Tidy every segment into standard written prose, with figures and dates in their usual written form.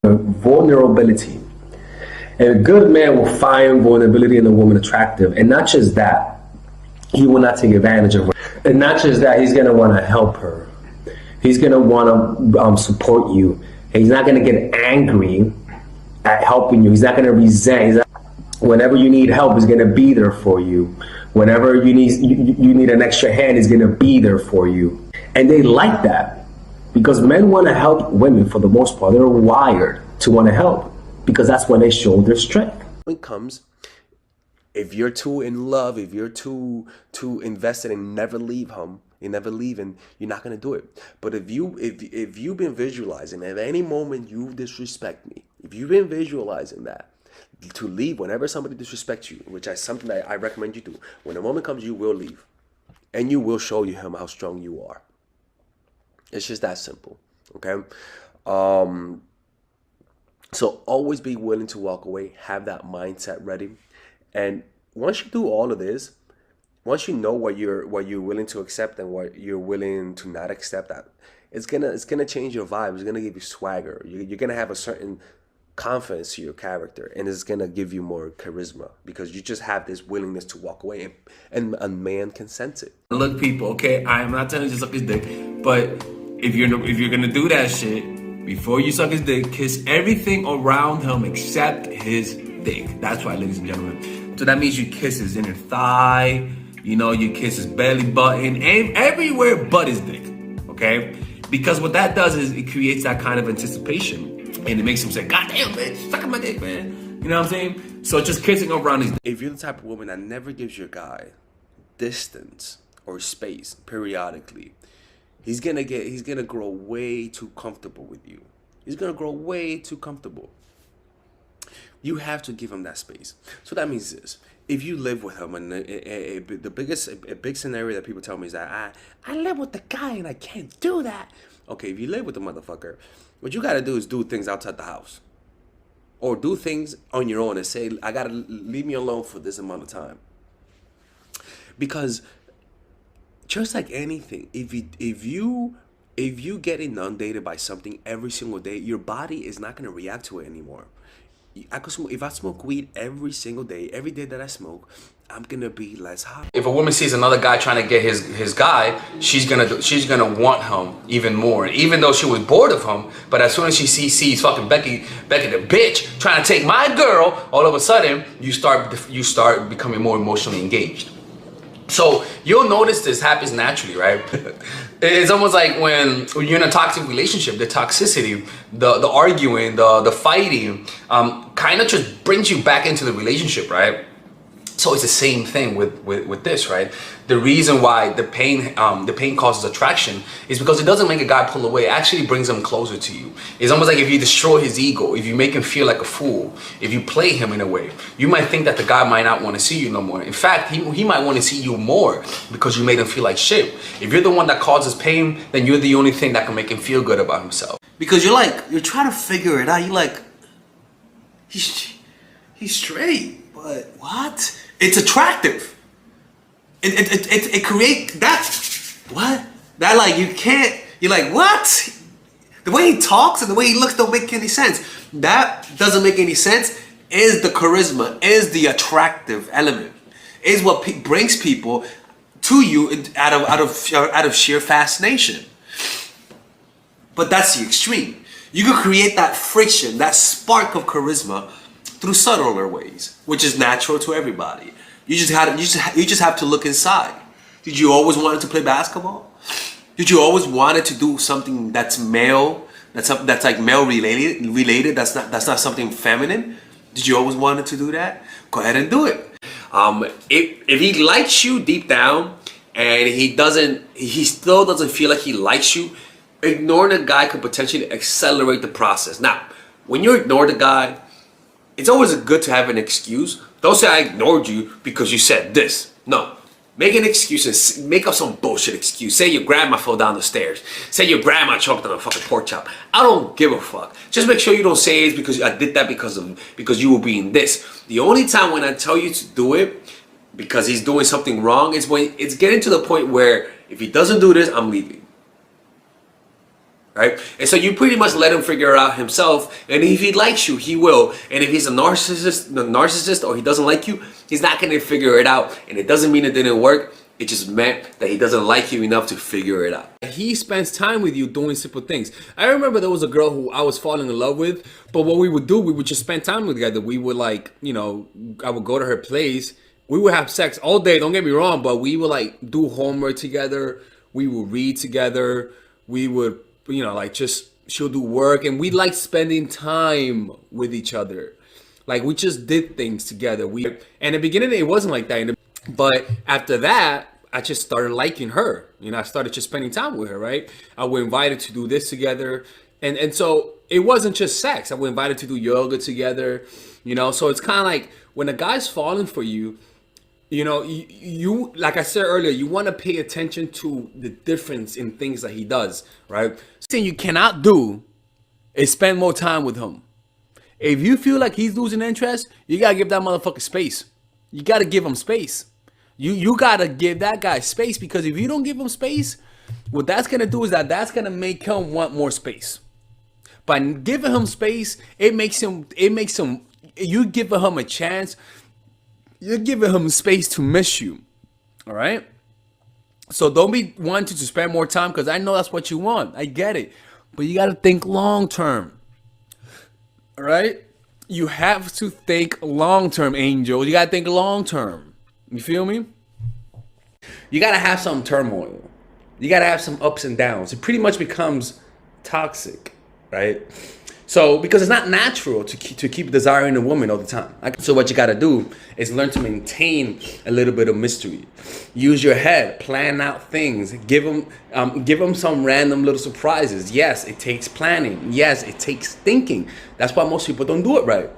Vulnerability. A good man will find vulnerability in a woman attractive, and not just that, he will not take advantage of her. And not just that, he's gonna want to help her. He's gonna want to support you. He's not gonna get angry at helping you. He's not gonna resent. Whenever you need help, he's gonna be there for you. Whenever you need an extra hand, he's gonna be there for you. And they like that because men want to help women for the most part. They're wired to want to help because that's when they show their strength. When it comes, if you're too in love, if you're too invested and never leave him, you never leave, and you're not gonna do it. But if you've been visualizing at any moment you disrespect me, if you've been visualizing that, to leave whenever somebody disrespects you, which is something that I recommend you do. When a moment comes, you will leave, and you will show him how strong you are. It's just that simple, okay? So always be willing to walk away. Have that mindset ready, and once you do all of this, once you know what you're willing to accept and what you're willing to not accept, that it's gonna change your vibe. It's gonna give you swagger. You're gonna have a certain confidence to your character, and it's gonna give you more charisma because you just have this willingness to walk away, and a man can sense it. Look, people, okay, I am not telling you to suck his dick, but if you're gonna do that shit, before you suck his dick, kiss everything around him except his dick. That's right, ladies and gentlemen. So that means you kiss his inner thigh, you kiss his belly button, and everywhere but his dick, okay? Because what that does is it creates that kind of anticipation. And it makes him say, God damn, man, suck my dick, man. You know what I'm saying? So just kissing around his dick. If you're the type of woman that never gives your guy distance or space periodically, he's gonna grow way too comfortable with you. He's gonna grow way too comfortable. You have to give him that space. So that means this: if you live with him, and a big scenario that people tell me is that I live with the guy and I can't do that. Okay, if you live with the motherfucker, what you gotta do is do things outside the house, or do things on your own and say, I gotta leave me alone for this amount of time. Because just like anything, if you get inundated by something every single day, your body is not gonna react to it anymore. If I smoke weed every single day, every day that I smoke, I'm gonna be less hot. If a woman sees another guy trying to get his guy, she's gonna want him even more. Even though she was bored of him, but as soon as she sees fucking Becky the bitch trying to take my girl, all of a sudden you start becoming more emotionally engaged. So you'll notice this happens naturally, right? It's almost like when you're in a toxic relationship, the toxicity, the arguing, the fighting, kind of just brings you back into the relationship, right? So it's the same thing with this, right? The reason why the pain causes attraction is because it doesn't make a guy pull away. It actually brings him closer to you. It's almost like if you destroy his ego, if you make him feel like a fool, if you play him in a way, you might think that the guy might not want to see you no more. In fact, he might want to see you more because you made him feel like shit. If you're the one that causes pain, then you're the only thing that can make him feel good about himself. Because you're trying to figure it out. You're like, he's straight, but what? It's attractive. It creates that. What? That like you can't. You're like, what? The way he talks and the way he looks don't make any sense. That doesn't make any sense. Is the charisma? Is the attractive element? Is what brings people to you out of sheer fascination. But that's the extreme. You can create that friction, that spark of charisma, through subtler ways, which is natural to everybody. You just have to look inside. Did you always wanted to play basketball? Did you always wanted to do something that's male, that's like male related? That's not something feminine. Did you always wanted to do that? Go ahead and do it. If he likes you deep down and he still doesn't feel like he likes you, ignoring the guy could potentially accelerate the process. Now, when you ignore the guy, it's always good to have an excuse. Don't say I ignored you because you said this. No. Make an excuse and make up some bullshit excuse. Say your grandma fell down the stairs. Say your grandma choked on a fucking pork chop. I don't give a fuck. Just make sure you don't say it's because I did that because you were being this. The only time when I tell you to do it because he's doing something wrong is when it's getting to the point where if he doesn't do this, I'm leaving. right? And so you pretty much let him figure it out himself. And if he likes you, he will. And if he's a narcissist, or he doesn't like you, he's not gonna figure it out. And it doesn't mean it didn't work. It just meant that he doesn't like you enough to figure it out. He spends time with you doing simple things. I remember there was a girl who I was falling in love with, but what we would do, we would just spend time together. We would like, you know, I would go to her place. We would have sex all day, don't get me wrong, but we would like do homework together. We would read together. We would, you know, like just, she'll do work, and we like spending time with each other. Like we just did things together. And in the beginning, it wasn't like that. But after that, I just started liking her. You know, I started just spending time with her, right? I was invited to do this together. And so it wasn't just sex. I was invited to do yoga together, you know? So it's kind of like when a guy's falling for you, you know, you like I said earlier, you want to pay attention to the difference in things that he does, right? Something you cannot do is spend more time with him. If you feel like he's losing interest, you got to give that motherfucker space. You got to give him space. You gotta give that guy space, because if you don't give him space, what that's gonna do is that's gonna make him want more space. By giving him space, it makes him, you giving him a chance, you're giving him space to miss you. All right? So don't be wanting to spend more time, because I know that's what you want. I get it. But you gotta think long term. All right? You have to think long term, Angel. You gotta think long term. You feel me? You gotta have some turmoil. You gotta have some ups and downs. It pretty much becomes toxic, right? So, because it's not natural to keep desiring a woman all the time. So what you gotta do is learn to maintain a little bit of mystery. Use your head, plan out things, give them some random little surprises. Yes, it takes planning. Yes, it takes thinking. That's why most people don't do it right.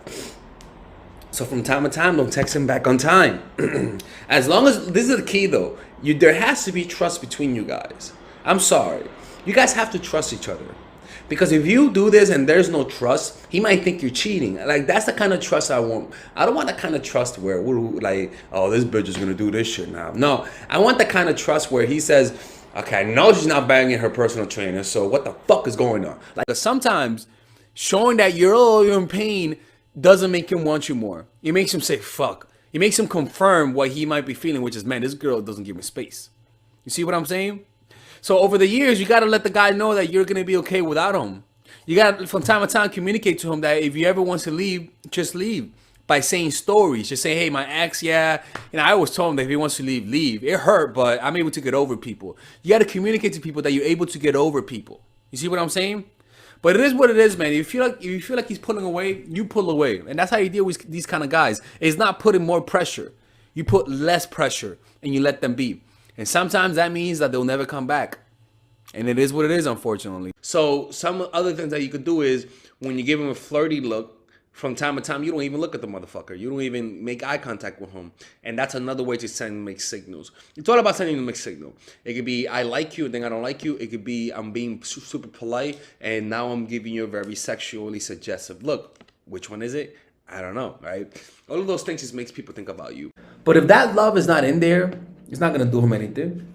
So from time to time, don't text him back on time. As long as, this is the key though, there has to be trust between you guys. I'm sorry. You guys have to trust each other. Because if you do this and there's no trust, he might think you're cheating. Like, that's the kind of trust I want. I don't want the kind of trust where we're like, oh, this bitch is gonna do this shit now. No, I want the kind of trust where he says, okay, I know she's not banging her personal trainer, so what the fuck is going on? Like, sometimes showing that you're in pain doesn't make him want you more. It makes him say fuck. It makes him confirm what he might be feeling, which is, man, this girl doesn't give me space. You see what I'm saying? So over the years, you got to let the guy know that you're going to be okay without him. You got to, from time to time, communicate to him that if he ever wants to leave, just leave. By saying stories. Just say, hey, my ex, yeah. You know, I always told him that if he wants to leave, leave. It hurt, but I'm able to get over people. You got to communicate to people that you're able to get over people. You see what I'm saying? But it is what it is, man. If you feel like he's pulling away, you pull away. And that's how you deal with these kind of guys. It's not putting more pressure. You put less pressure and you let them be. And sometimes that means that they'll never come back. And it is what it is, unfortunately. So some other things that you could do is when you give him a flirty look, from time to time, you don't even look at the motherfucker. You don't even make eye contact with him. And that's another way to send mixed signals. It's all about sending a mixed signal. It could be, I like you, and then I don't like you. It could be, I'm being super polite, and now I'm giving you a very sexually suggestive look. Which one is it? I don't know, right? All of those things just makes people think about you. But if that love is not in there, it's not going to do him anything.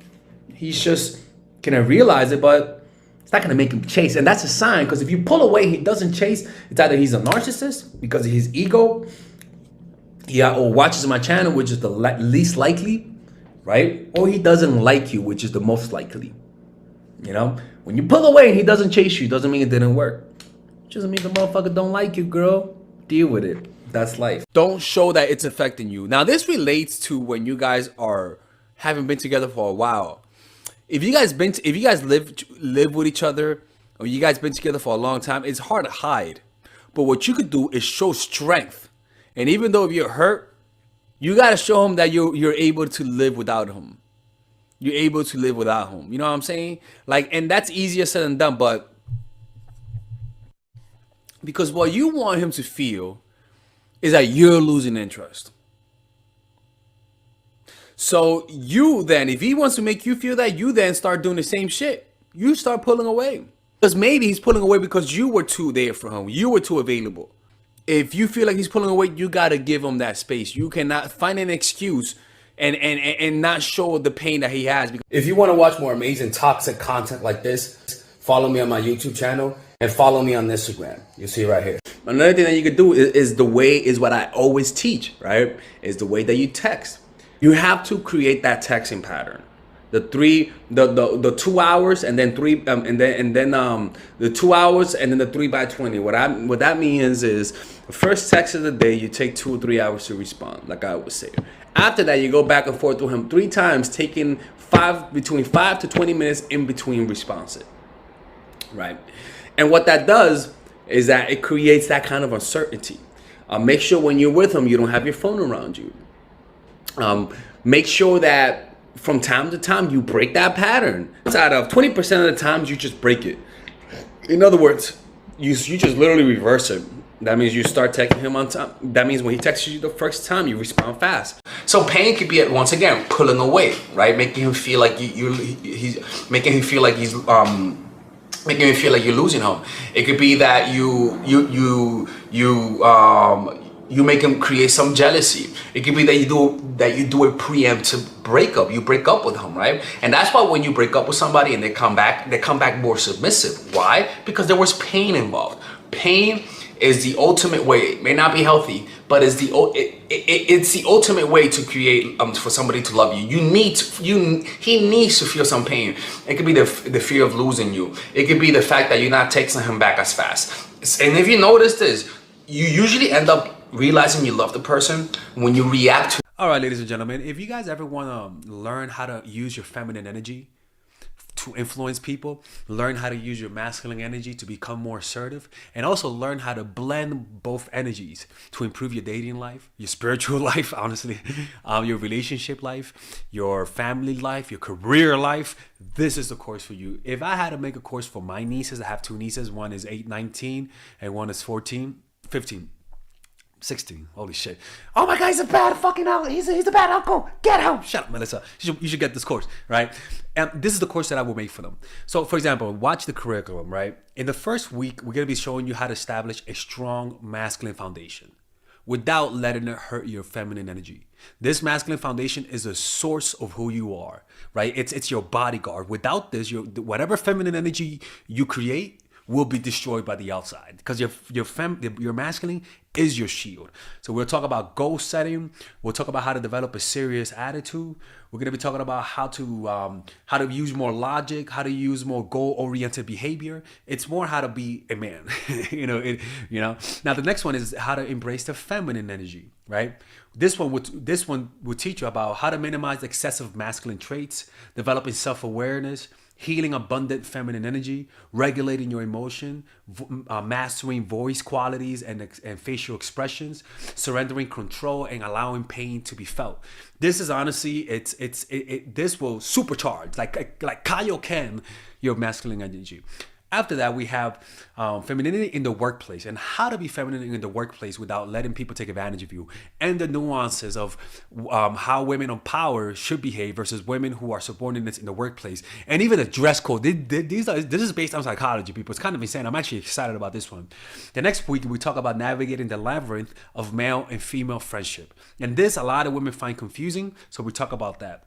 He's just going to realize it, but it's not going to make him chase. And that's a sign, because if you pull away, he doesn't chase. It's either he's a narcissist because of his ego. He or watches my channel, which is the least likely, right? Or he doesn't like you, which is the most likely. You know? When you pull away and he doesn't chase you, doesn't mean it didn't work. It doesn't mean the motherfucker don't like you, girl. Deal with it. That's life. Don't show that it's affecting you. Now, this relates to when you guys haven't been together for a while. If you guys live with each other, or you guys been together for a long time, it's hard to hide. But what you could do is show strength. And even though if you're hurt, you gotta show him that you're able to live without him. You're able to live without him. You know what I'm saying? Like, and that's easier said than done, but because what you want him to feel is that you're losing interest. So you then, if he wants to make you feel that, you then start doing the same shit. You start pulling away. Because maybe he's pulling away because you were too there for him. You were too available. If you feel like he's pulling away, you got to give him that space. You cannot find an excuse and not show the pain that he has. If you want to watch more amazing toxic content like this, follow me on my YouTube channel, and follow me on Instagram. You'll see it right here. Another thing that you could do is what I always teach, right? Is the way that you text. You have to create that texting pattern. The 2 hours and then the 2 hours and then the 3x20. What that means is the first text of the day, you take 2 or 3 hours to respond, like I always say. After that, you go back and forth with him 3 times, taking between 5 to 20 minutes in between responses, right? And what that does is that it creates that kind of uncertainty. Make sure when you're with him, you don't have your phone around you. Make sure that from time to time you break that pattern. Out of 20% of the times, you just break it. In other words, you just literally reverse it. That means you start texting him on time. That means when he texts you the first time, you respond fast. So pain could be, once again, pulling away, right? Making him feel like he's making him feel like he's making him feel like you're losing him. It could be that you make him create some jealousy. It could be that you do a preemptive breakup. You break up with him, right? And that's why when you break up with somebody and they come back more submissive. Why? Because there was pain involved. Pain is the ultimate way. It may not be healthy, but it's the ultimate way to create for somebody to love you. He needs to feel some pain. It could be the fear of losing you. It could be the fact that you're not texting him back as fast. And if you notice this, you usually end up realizing you love the person when you react to. All right, ladies and gentlemen, if you guys ever want to learn how to use your feminine energy to influence people, learn how to use your masculine energy to become more assertive, and also learn how to blend both energies to improve your dating life, your spiritual life, honestly, your relationship life, your family life, your career life, this is the course for you. If I had to make a course for my nieces, I have 2 nieces. One is 19 and one is 15. 16. Holy shit. Oh my God, he's a bad fucking uncle. He's a bad uncle. Get him. Shut up, Melissa. You should get this course, right? And this is the course that I will make for them. So, for example, watch the curriculum, right? In the first week, we're going to be showing you how to establish a strong masculine foundation without letting it hurt your feminine energy. This masculine foundation is a source of who you are, right? It's your bodyguard. Without this, whatever feminine energy you create will be destroyed by the outside, because your masculine is your shield. So we'll talk about goal setting. We'll talk about how to develop a serious attitude. We're gonna be talking about how to use more logic, how to use more goal-oriented behavior. It's more how to be a man, Now the next one is how to embrace the feminine energy, right? This one will teach you about how to minimize excessive masculine traits, developing self-awareness, healing abundant feminine energy, regulating your emotion, mastering voice qualities and facial expressions, surrendering control, and allowing pain to be felt. This is honestly, this will supercharge, like Kaioken, your masculine energy. After that, we have femininity in the workplace and how to be feminine in the workplace without letting people take advantage of you, and the nuances of how women on power should behave versus women who are subordinates in the workplace, and even the dress code. This is based on psychology, people. It's kind of insane. I'm actually excited about this one. The next week, we talk about navigating the labyrinth of male and female friendship. And this, a lot of women find confusing, so we talk about that.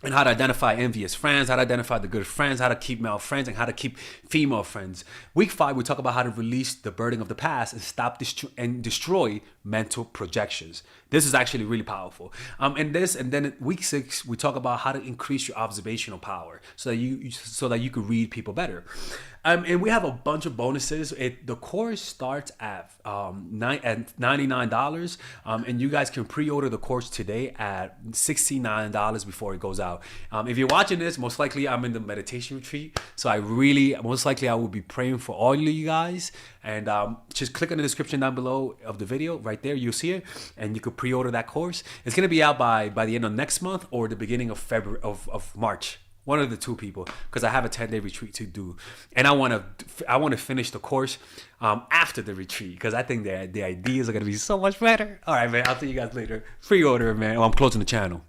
And how to identify envious friends, how to identify the good friends, how to keep male friends, and how to keep female friends. Week 5, we talk about how to release the burden of the past and stop and destroy mental projections. This is actually really powerful. And then week 6, we talk about how to increase your observational power so that you could read people better. And we have a bunch of bonuses. The course starts at $99, and you guys can pre-order the course today at $69 before it goes out. If you're watching this, most likely I'm in the meditation retreat, so I will be praying for all of you guys. And just click on the description down below of the video. Right there, you'll see it, and you could pre-order that course. It's gonna be out by the end of next month or the beginning of February of March. One of the two, people, because I have a 10-day retreat to do, and I want to finish the course after the retreat, because I think the ideas are gonna be so much better. All right, man. I'll see you guys later. Pre-order, man. I'm closing the channel.